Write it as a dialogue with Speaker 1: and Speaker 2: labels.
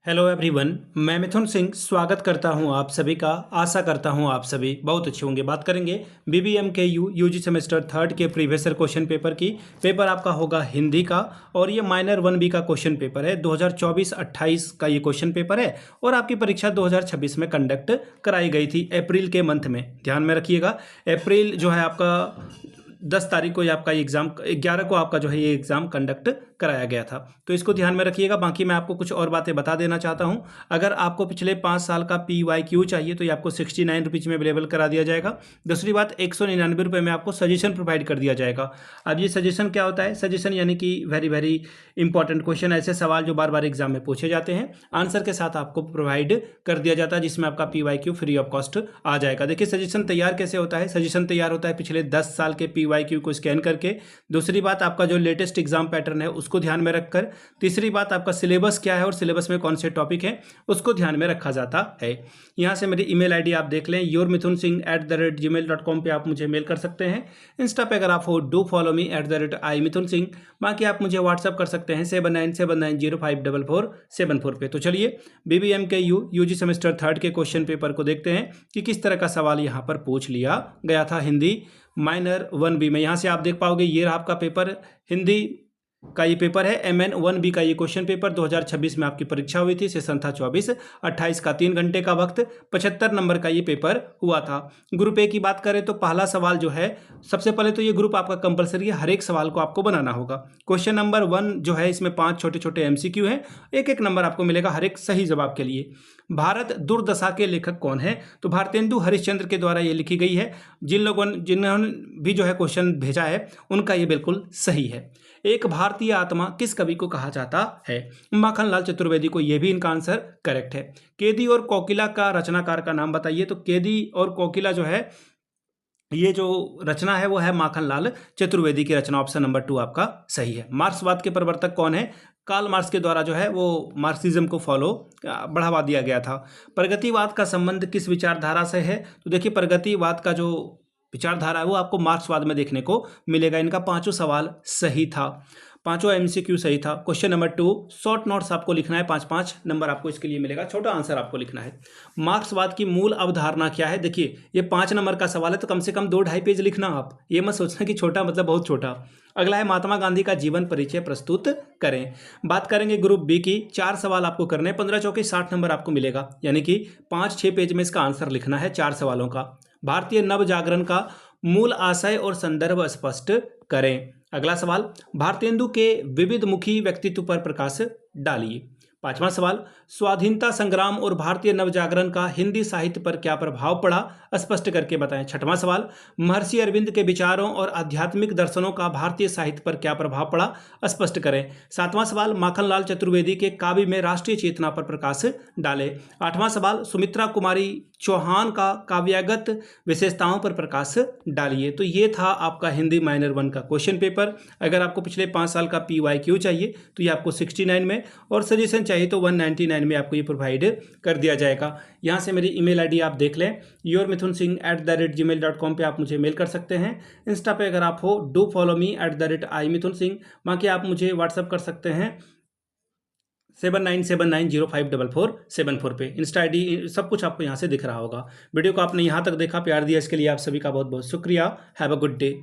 Speaker 1: Hello everyone, मैं मिथुन सिंह स्वागत करता हूं आप सभी का। आशा करता हूं आप सभी बहुत अच्छे होंगे। बात करेंगे बीबीएम के यूजी सेमेस्टर थर्ड के प्रीवियस ईयर क्वेश्चन पेपर की। पेपर आपका होगा हिंदी का और ये माइनर 1B का क्वेश्चन पेपर है। 2024-28 का ये क्वेश्चन पेपर है और आपकी परीक्षा 2026 में कंडक्ट कराई गई थी अप्रैल के मंथ में। ध्यान में रखिएगा, अप्रैल जो है आपका 10 तारीख को ये आपका एग्ज़ाम, 11 को आपका जो है ये एग्ज़ाम कंडक्ट कराया गया था। तो इसको ध्यान में रखिएगा। बाकी मैं आपको कुछ और बातें बता देना चाहता हूं। अगर आपको पिछले 5 साल का PYQ चाहिए तो ये आपको 69 रुपीज़ में अवेलेबल करा दिया जाएगा। दूसरी बात, 199 रुपये में आपको सजेशन प्रोवाइड कर दिया जाएगा। अब ये सजेशन क्या होता है? सजेशन यानी कि वेरी वेरी इंपॉर्टेंट क्वेश्चन, ऐसे सवाल जो बार बार एग्जाम में पूछे जाते हैं, आंसर के साथ आपको प्रोवाइड कर दिया जाता है, जिसमें आपका PYQ फ्री ऑफ कॉस्ट आ जाएगा। देखिए सजेशन तैयार कैसे होता है। सजेशन तैयार होता है पिछले 10 साल के PYQ को स्कैन करके। दूसरी बात, आपका जो लेटेस्ट एग्जाम पैटर्न है उसको ध्यान में रखकर। तीसरी बात, आपका सिलेबस क्या है और सिलेबस में कौन से टॉपिक हैं उसको ध्यान में रखा जाता है। यहाँ से मेरी ईमेल आईडी आप देख लें, yourmithunsingh@gmail.com पे आप मुझे मेल कर सकते हैं। इंस्टा पे अगर आप हो डू फॉलो मी @imithunsingh। बाकी आप मुझे व्हाट्सअप कर सकते हैं 7979054474 पे। तो चलिए BBM के यूजी सेमेस्टर थर्ड के क्वेश्चन पेपर को देखते हैं कि किस तरह का सवाल यहाँ पर पूछ लिया गया था हिंदी माइनर 1B में। यहाँ से आप देख पाओगे ये रहा आपका पेपर, हिंदी का ये पेपर है। MN 1B का ये क्वेश्चन पेपर 2026 में आपकी परीक्षा हुई थी। सेशन था 24-28 का, 3 घंटे का वक्त, 75 नंबर का ये पेपर हुआ था। ग्रुप ए की बात करें तो पहला सवाल जो है, सबसे पहले तो ये ग्रुप आपका कंपलसरी है, हर एक सवाल को आपको बनाना होगा। क्वेश्चन नंबर 1 जो है इसमें 5 छोटे छोटे MCQ हैं, एक एक नंबर आपको मिलेगा हर एक सही जवाब के लिए। भारत दुर्दशा के लेखक कौन है? तो भारतेंदु हरिश्चंद्र के द्वारा ये लिखी गई है। जिन्होंने भी जो है क्वेश्चन भेजा है उनका ये बिल्कुल सही है। एक भारतीय आत्मा किस कवि को कहा जाता है? माखनलाल चतुर्वेदी को, यह भी इनका आंसर करेक्ट है। केदी और कोकिला का रचनाकार का नाम बताइए। तो केदी और कोकिला जो है, ये जो रचना है वो है माखनलाल चतुर्वेदी की रचना। ऑप्शन नंबर 2 आपका सही है। मार्क्सवाद के प्रवर्तक कौन है? कार्ल मार्क्स के द्वारा जो है वो मार्क्सिज्म को बढ़ावा दिया गया था। प्रगतिवाद का संबंध किस विचारधारा से है? तो देखिए प्रगतिवाद का जो विचारधारा है वो आपको मार्क्सवाद में देखने को मिलेगा। इनका 5 सवाल सही था, 5 MCQ सही था। क्वेश्चन नंबर 2 शॉर्ट नोट्स आपको लिखना है, 5-5 नंबर आपको इसके लिए मिलेगा। छोटा आंसर आपको लिखना है। मार्क्सवाद की मूल अवधारणा क्या है? देखिए ये 5 नंबर का सवाल है तो कम से कम 2-2.5 पेज लिखना। आप ये मत सोचना कि छोटा मतलब बहुत छोटा। अगला है महात्मा गांधी का जीवन परिचय प्रस्तुत करें। बात करेंगे ग्रुप बी की। 4 सवाल आपको करने हैं, 15 चौके 60 नंबर आपको मिलेगा, यानी कि 5-6 पेज में इसका आंसर लिखना है 4 सवालों का। भारतीय नव जागरण का मूल आशय और संदर्भ स्पष्ट करें। अगला सवाल, भारतेंदु के विविध मुखी व्यक्तित्व पर प्रकाश डालिए। 5वां सवाल, स्वाधीनता संग्राम और भारतीय नवजागरण का हिंदी साहित्य पर क्या प्रभाव पड़ा, स्पष्ट करके बताएं। 6वां सवाल, महर्षि अरविंद के विचारों और आध्यात्मिक दर्शनों का भारतीय साहित्य पर क्या प्रभाव पड़ा, स्पष्ट करें। 7वां सवाल, माखनलाल चतुर्वेदी के काव्य में राष्ट्रीय चेतना पर प्रकाश डालें। 8वां सवाल, सुमित्रा कुमारी चौहान का काव्यागत विशेषताओं पर प्रकाश डालिए। तो ये था आपका हिंदी माइनर 1 का क्वेश्चन पेपर। अगर आपको पिछले 5 साल का PYQ चाहिए तो ये आपको 69 में, और सजेशन चाहिए तो 199 में आपको ये प्रोवाइड कर दिया जाएगा। यहाँ से मेरी ईमेल आईडी आप देख लें, yourmithunsingh@gmail.com पे आप मुझे मेल कर सकते हैं। इंस्टा पे अगर आप हो डू फॉलो मी @imithunsingh। बाकी आप मुझे व्हाट्सअप कर सकते हैं 7979054474 पे। इंस्टा आईडी सब कुछ आपको यहाँ से दिख रहा होगा। वीडियो को आपने यहाँ तक देखा, प्यार दिया, इसके लिए आप सभी का बहुत बहुत शुक्रिया। Have a good day.